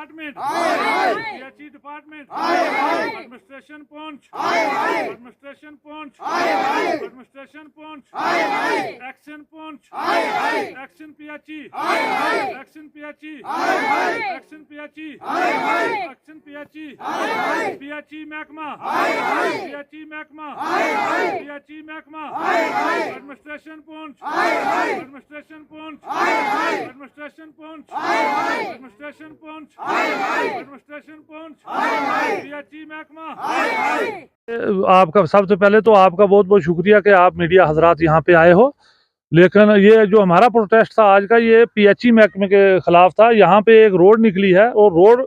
Department, PHE department, administration पहुंच, administration पहुंच, administration पहुंच, एक्शन पहुंच, action PHE, action PHE, action PHE, action PHE, PHE महकमा, PHE महकमा, पीएचई महकमा, एडमिनिस्ट्रेशन पहुंच, एडमिनिस्ट्रेशन पहुंच, एडमिनिस्ट्रेशन पहुंच, एडमिनिस्ट्रेशन पहुंच, एडमिनिस्ट्रेशन पहुंच, पीएचई महकमा। आपका सबसे पहले तो आपका बहुत बहुत शुक्रिया कि आप मीडिया हजरात यहाँ पे आए हो। लेकिन ये जो हमारा प्रोटेस्ट था आज का, ये पीएचई महकमे के खिलाफ था। यहाँ पे एक रोड निकली है और रोड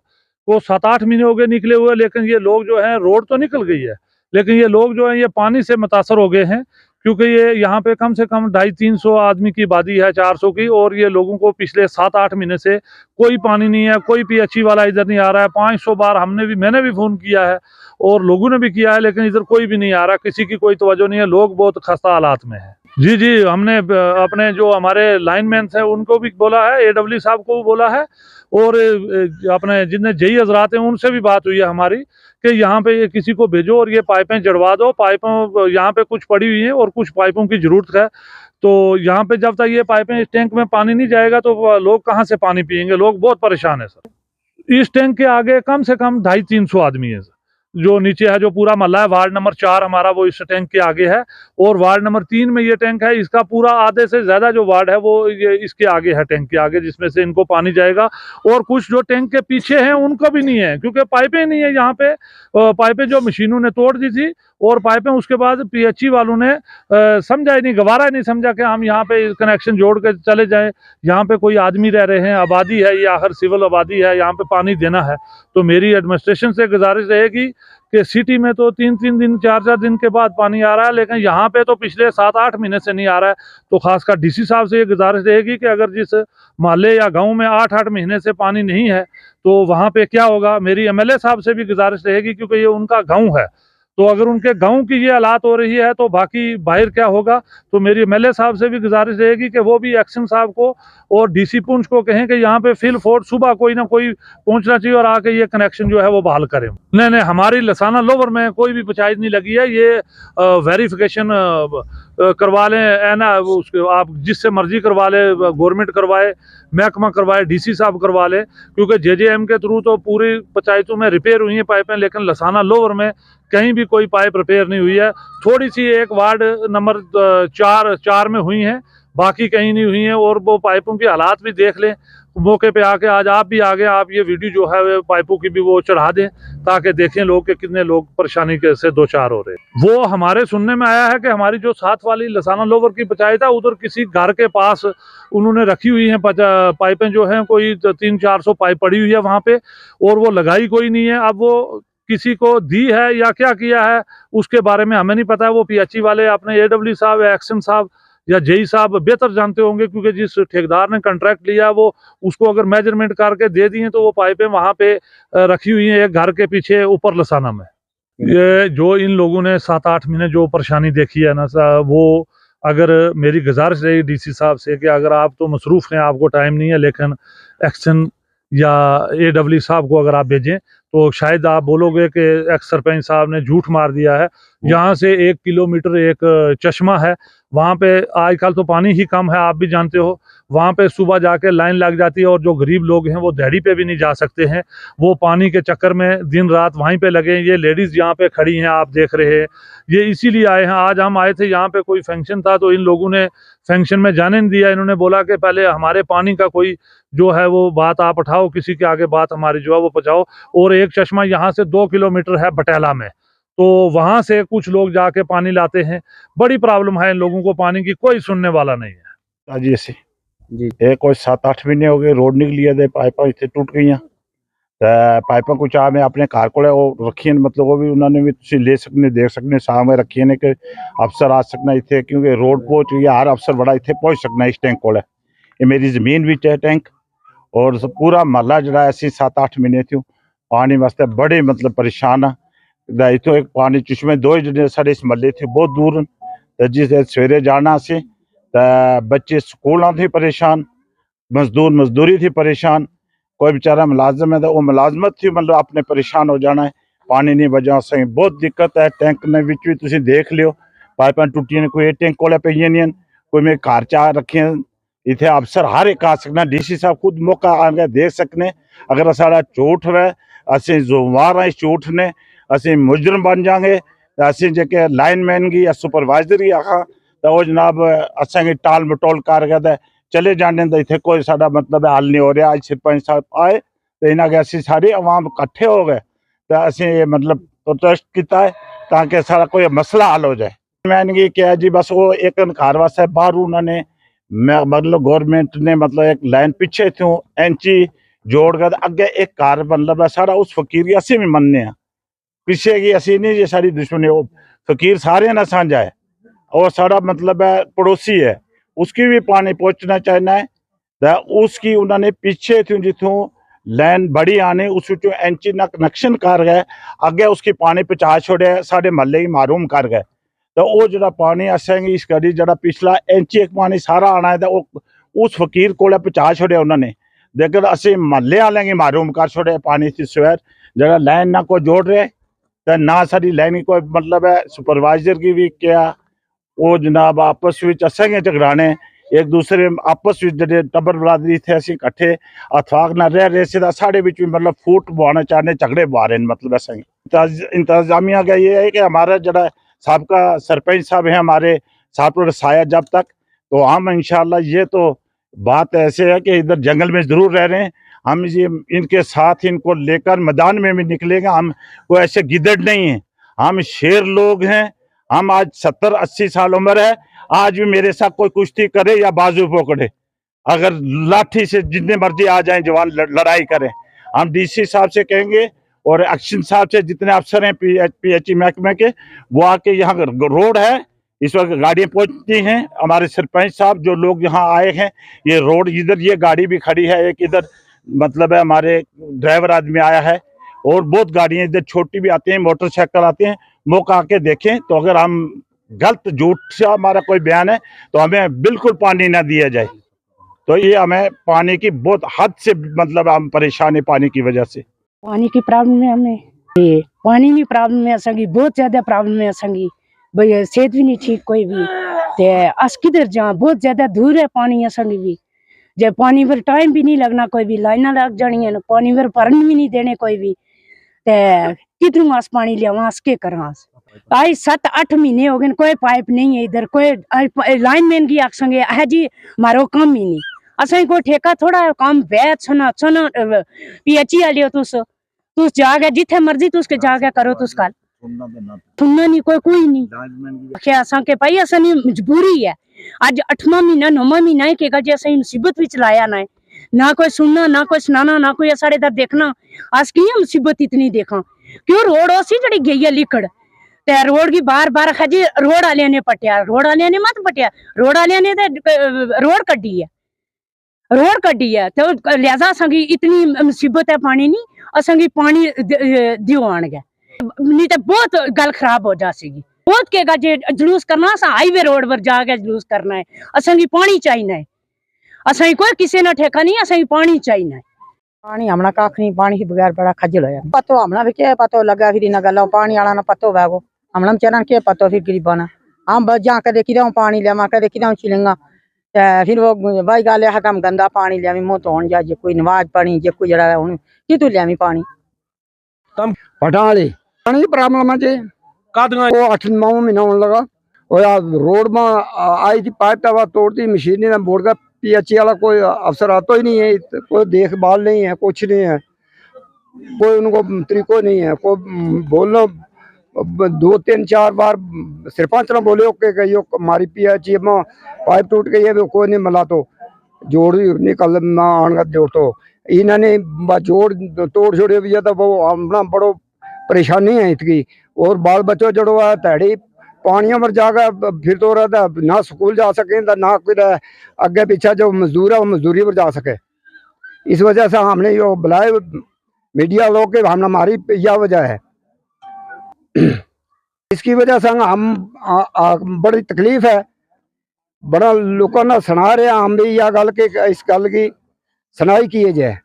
को 7-8 महीने हो गए निकले हुए, लेकिन ये लोग जो हैं, रोड तो निकल गई है लेकिन ये लोग जो हैं ये पानी से मुतासर हो गए हैं, क्योंकि ये यहाँ पे कम से कम 250-300 आदमी की आबादी है, 400 की, और ये लोगों को पिछले 7-8 महीने से कोई पानी नहीं है, कोई पीएचई वाला इधर नहीं आ रहा है। 500 बार मैंने भी फ़ोन किया है और लोगों ने भी किया है, लेकिन इधर कोई भी नहीं आ रहा, किसी की कोई तवज्जो नहीं है। लोग बहुत खस्ता हालात में है। जी, हमने अपने जो हमारे लाइनमैन हैं उनको भी बोला है, एडब्ल्यू साहब को भी बोला है, और अपने जितने जेई हजरात हैं उनसे भी बात हुई है हमारी कि यहाँ पे किसी को भेजो और ये पाइपें जड़वा दो। पाइपों यहाँ पे कुछ पड़ी हुई हैं और कुछ पाइपों की ज़रूरत है। तो यहाँ पे जब तक ये पाइपें, इस टैंक में पानी नहीं जाएगा तो लोग कहाँ से पानी पियेंगे। लोग बहुत परेशान है सर। इस टैंक के आगे कम से कम 250-300 आदमी है सर। जो नीचे है, जो पूरा महल्ला है, वार्ड नंबर 4 हमारा, वो इस टैंक के आगे है, और वार्ड नंबर 3 में ये टैंक है। इसका पूरा आधे से ज़्यादा जो वार्ड है वो ये इसके आगे है, टैंक के आगे, जिसमें से इनको पानी जाएगा। और कुछ जो टैंक के पीछे हैं उनको भी नहीं है, क्योंकि पाइपें नहीं है यहाँ पे। पाइपें जो मशीनों ने तोड़ दी थी, और पाइपें उसके बाद पीएचई वालों ने समझा ही नहीं, गवारा ही नहीं समझा कि हम यहाँ पे कनेक्शन जोड़ के चले जाएं। यहाँ पे कोई आदमी रह रहे हैं, आबादी है, या हर सिविल आबादी है, यहाँ पे पानी देना है। तो मेरी एडमिनिस्ट्रेशन से गुजारिश रहेगी कि सिटी में तो 3-3 दिन, 4-4 दिन के बाद पानी आ रहा है, लेकिन यहाँ पे तो पिछले 7-8 महीने से नहीं आ रहा है। तो खासकर डीसी साहब से ये गुजारिश रहेगी कि अगर जिस मोहल्ले या गांव में 8-8 महीने से पानी नहीं है तो वहाँ पे क्या होगा। मेरी एमएलए साहब से भी गुजारिश रहेगी, क्योंकि ये उनका गाँव है। तो अगर उनके गांव की ये हालात हो रही है तो बाकी बाहर क्या होगा। तो मेरी एमएलए साहब से भी गुजारिश रहेगी कि वो भी एक्शन साहब को और डीसी पुंछ को कहें कि यहाँ पे फिल फोर्स सुबह कोई ना कोई पहुंचना चाहिए और आके ये कनेक्शन जो है वो बहाल करें। नहीं, हमारी लसाना लोवर में कोई भी पंचायत नहीं लगी है। ये वेरिफिकेशन करवा लें, है ना, उसके आप जिससे मर्जी करवा ले, गवर्नमेंट करवाए, महकमा करवाए, डीसी साहब करवा ले, क्योंकि जेजेएम के थ्रू तो पूरी पंचायतों में रिपेयर हुई हैं पाइपें, लेकिन लसाना लोवर में कहीं भी कोई पाइप रिपेयर नहीं हुई है। थोड़ी सी एक वार्ड नंबर 4 में हुई हैं, बाकी कहीं नहीं हुई हैं। और वो पाइपों की हालात भी देख लें मौके पे आके। आज आप भी आ गए, आप ये वीडियो जो है पाइपों की भी वो चढ़ा दें, ताकि देखें लोग कि कितने लोग परेशानी से 2-4 हो रहे हैं। वो हमारे सुनने में आया है कि हमारी जो साथ वाली लसाना लोवर की पंचायत है, उधर किसी घर के पास उन्होंने रखी हुई हैं पाइपें, जो हैं कोई 300-400 पाइप पड़ी हुई है वहाँ पे, और वो लगाई कोई नहीं है। अब वो किसी को दी है या क्या किया है उसके बारे में हमें नहीं पता है। वो पीएचई वाले अपने एडब्ल्यू साहब, एक्शन साहब या जेई साहब बेहतर जानते होंगे, क्योंकि जिस ठेकेदार ने कॉन्ट्रैक्ट लिया वो उसको अगर मेजरमेंट करके दे दी हैं तो वो पाइपें वहाँ पे रखी हुई हैं एक घर के पीछे ऊपर लसाना में। ये जो इन लोगों ने 7-8 महीने जो परेशानी देखी है ना, वो अगर मेरी गुजारिश रही डीसी साहब से कि अगर आप तो मसरूफ़ हैं, आपको टाइम नहीं है, लेकिन एक्शन या एडब्ल्यू साहब को अगर आप भेजें तो शायद आप बोलोगे कि एक्स सरपंच साहब ने झूठ मार दिया है। यहाँ से 1 किलोमीटर एक चश्मा है, वहाँ पे आजकल तो पानी ही कम है, आप भी जानते हो। वहाँ पे सुबह जाके लाइन लग जाती है, और जो गरीब लोग हैं वो दिहाड़ी पे भी नहीं जा सकते हैं। वो पानी के चक्कर में दिन रात वहीं पे लगे। ये लेडीज़ यहाँ पे खड़ी हैं, आप देख रहे हैं। ये इसीलिए आए हैं। आज हम आए थे, यहाँ पे कोई फंक्शन था, तो इन लोगों ने फंक्शन में जाने नहीं दिया। इन्होंने बोला कि पहले हमारे पानी का कोई जो है वो बात आप उठाओ, किसी के आगे बात हमारी जो है वो पहुँचाओ। और एक चश्मा यहाँ से 2 किलोमीटर है बटेला में, तो वहाँ से कुछ लोग जाके पानी लाते हैं। बड़ी प्रॉब्लम है इन लोगों को, पानी की कोई सुनने वाला नहीं है। जी ये कोई 7-8 महीने हो गए रोड निकली है, पाइपा इतने टूट गई हैं। पाइपा कुछ आ मैं अपने घर को रखी, मतलब वो भी उन्होंने भी तुम ले सकने देख सकने सामने रखी ने कि अफसर आ सकना इतने, क्योंकि रोड पहुंच गई है, हर अफसर बड़ा इतने पहुंच सकना इस टैंक को। ये मेरी जमीन भी है टैंक, और पूरा महल्ला जरा ऐसी 7-8 महीने थी पानी वास्ते बड़े मतलब परेशान है। इतो एक पानी चश्मे 2 जने साढ़े इस महल्ले थे बहुत दूर, जिस सवेरे जाना से बच्चे स्कूल थी परेशान, मजदूरी थी परेशान। कोई बेचारा मुलाजम है तो वो मुलाजमत थी मतलब अपने परेशान हो जाना है पानी नहीं वजह से बहुत दिक्कत है। टैंक ने विच भी तुसीं देख लियो पाइपां टुटियां ने, कोई टैंक कोले पईयां नहीं, कोई मैं घर चा रखे इतने अफसर हर एक आ सकना, डीसी साहब खुद मौका आगे देख सकने। अगर साड़ा झूठ है असीं जुम्मेवार हैं इस झूठ ने, असीं मुजरम बन जाएंगे तो असीं जेके लाइनमैन की या सुपरवाइजर की आखा तो वो जनाब असेंगी टाल मटोल करके तो चले जाने तो इतने कोई साड़ा मतलब हल नहीं हो रहा। आज सरपंच साहब आए तो इन्हें असीं सारी अवाम इकट्ठे हो गए तो असीं ये मतलब प्रोटेस्ट किया है ताकि सारा कोई मसला हल हो जाए। मैंने की क्या जी बस वो एक घर वास्ते बाहर उन्होंने मतलब गवर्नमेंट ने मतलब एक लाइन पीछे थी इंची जोड़ कर अगे एक कार मतलब है सारा उस फकीर की असी भी मनने पीछे की असी नहीं, ये सारी दुश्मनी वो फकीर सारे ना साझा है और सारा मतलब है पड़ोसी है उसकी भी पानी पहुंचना चाहना है तो उसकी उन्होंने पीछे थी जितों लाइन बड़ी आने उस इंची कनेक्शन कर गए अगे उसकी पानी पहुंचा छोड़े साढ़े महल्ले की मारूम कर गए तो वो जो पानी असेंगी इस करी जो पिछला इंची एक पानी सारा आना है तो उस फकीर को पहुंचा छोड़े उन्होंने, लेकिन असी महल्ले वाले की मारूम कर छोड़े पानी से सवेर जरा लाइन ना को जोड़ रहे तो ना सारी लाइन की कोई मतलब है। सुपरवाइजर की भी क्या वो जनाब आपस में असेंगे झगड़ाने एक दूसरे आपस में जो टब्बर बरादरी थे असी इकट्ठे अथवाक ना रह रहे से साढ़े भी मतलब फूट बवाना चाहने झगड़े बवा रहे मतलब असेंगे। इंतजामिया का ये है कि हमारा जरा सबका सरपंच साहब है हमारे साथ रसाया जब तक तो हम इंशाल्लाह ये तो बात ऐसे है कि इधर जंगल में जरूर रह रहे हैं हम ये इनके साथ इनको लेकर मैदान में भी निकलेंगे। हम कोई ऐसे गिदड़ नहीं है, हम शेर लोग हैं। हम आज 70-80 साल उम्र है, आज भी मेरे साथ कोई कुश्ती करे या बाजू पकड़े अगर लाठी से जितने मर्जी आ जाए जवान लड़ाई करें हम डीसी साहब से कहेंगे और एक्शन साहब से जितने अफसर हैं पीएचई महकमे के वो आके यहाँ रोड है इस वक्त गाड़ियाँ पहुँचती हैं। हमारे सरपंच साहब जो लोग यहाँ आए हैं ये रोड इधर ये गाड़ी भी खड़ी है एक इधर मतलब है हमारे ड्राइवर आदमी आया है और बहुत गाड़ियाँ इधर छोटी भी आती हैं मोटरसाइकिल आते हैं। मौका आके देखें तो अगर हम गलत झूठ से हमारा कोई बयान है तो हमें बिल्कुल पानी ना दिया जाए। तो ये हमें पानी की बहुत हद से मतलब हम परेशान है पानी की वजह से। पानी की प्रॉब्लम है हमें, ये पानी की प्रॉब्लम है असंगी बहुत ज्यादा प्रॉब्लम है असंगी भाई सेहत भी नहीं ठीक कोई भी ते अस किधर जा बहुत ज्यादा दूर है पानी असंगी भी जब पानी पर टाइम भी नहीं लगना कोई भी लाइना लग जानी है पानी पर भरन भी नहीं देने कोई भी ते किधरों अस पानी लियावा अस के करा आज 7-8 महीने हो गए कोई पाइप नहीं है इधर कोई लाइनमैन की आखसंगे है जी मारो काम ही नहीं असें कोई ठेका थोड़ा है काम बैठ सुना सुना पीएचई वाले हो तुस जाके जिथे मर्जी तुस के जाके करो तुस कल थुन्ना नहीं कोई नहीं क्या असा के भाई असा मजबूरी है आज 8वां महीना 9वां महीना है कि जे असें मुसीबत भी चलाया ना कोई सुनना ना कोई सुनाना ना कोई साढ़े इधर देखना अस की मुसीबत इतनी देखा क्यों रोड उसी जड़ी गई है लिकड़ ते रोड की बार खजी रोड वाले ने पटिया रोड वाले ने मत पटिया रोड वाले ने रोड कड्डी है तो लिहाजा असंगी इतनी मुसीबत है पानी नहीं असंगी पानी दियो आन गया नहीं तो बहुत गल खराब हो जा सीगी बहुत के जे जुलूस करना असा हाईवे रोड पर जाके जुलूस करना है असंगी पानी चाहिए है असंगी कोई किसी ना ठेका नहीं असंगी पानी चाहिए है पानी हमना काख नहीं पानी के बगैर बड़ा खजल होया पतो हमना भी क्या पतो लगा फिर ना गलो पानी आला ना पतो वेगो हमना चरण के पतो फिर गरीबाना हम बस जा के देखी रहूं पानी लेवा के देखी रहूं चिलंगा फिर वो भाई गाले हम गंदा पानी लिया मुंह धोन जा जे कोई नमाज पढ़ी जे कोई जरा हुन कितु लिया पानी तम पटाले पानी की प्रॉब्लम है वो 8-9 महीना होने लगा और रोड में आई थी पाइप तवा तोड़ती मशीन ने बोर्ड का पीएचई वाला कोई अफसर आता ही नहीं है कोई देखभाल नहीं है कुछ नहीं है कोई उनको तरीको नहीं है कोई बोलना 2-3-4 बार सरपंच ने बोले ओके कहियो हमारी पीएचई में पाइप टूट गई है कोई नहीं मिला तो जोड़ निकल ना आने जोड़ तो इन्होंने जोड़ तोड़ छोड़े भी तो वो अपना बड़ो परेशानी है इसकी और बाल बच्चों जड़ो है तैड़ी पानियों पर जाकर फिर तो रहता ना स्कूल जा सके ना कोई अगे पीछे जो मजदूर है वो मजदूरी पर जा सके। इस वजह से हमने यो बुलाए मीडिया लोग के हमने हमारी यह वजह है इसकी वजह से हम बड़ी तकलीफ है बड़ा लोगों ने सुना रहे हम भी यह गल के इस गल की सुनाई किए जाए।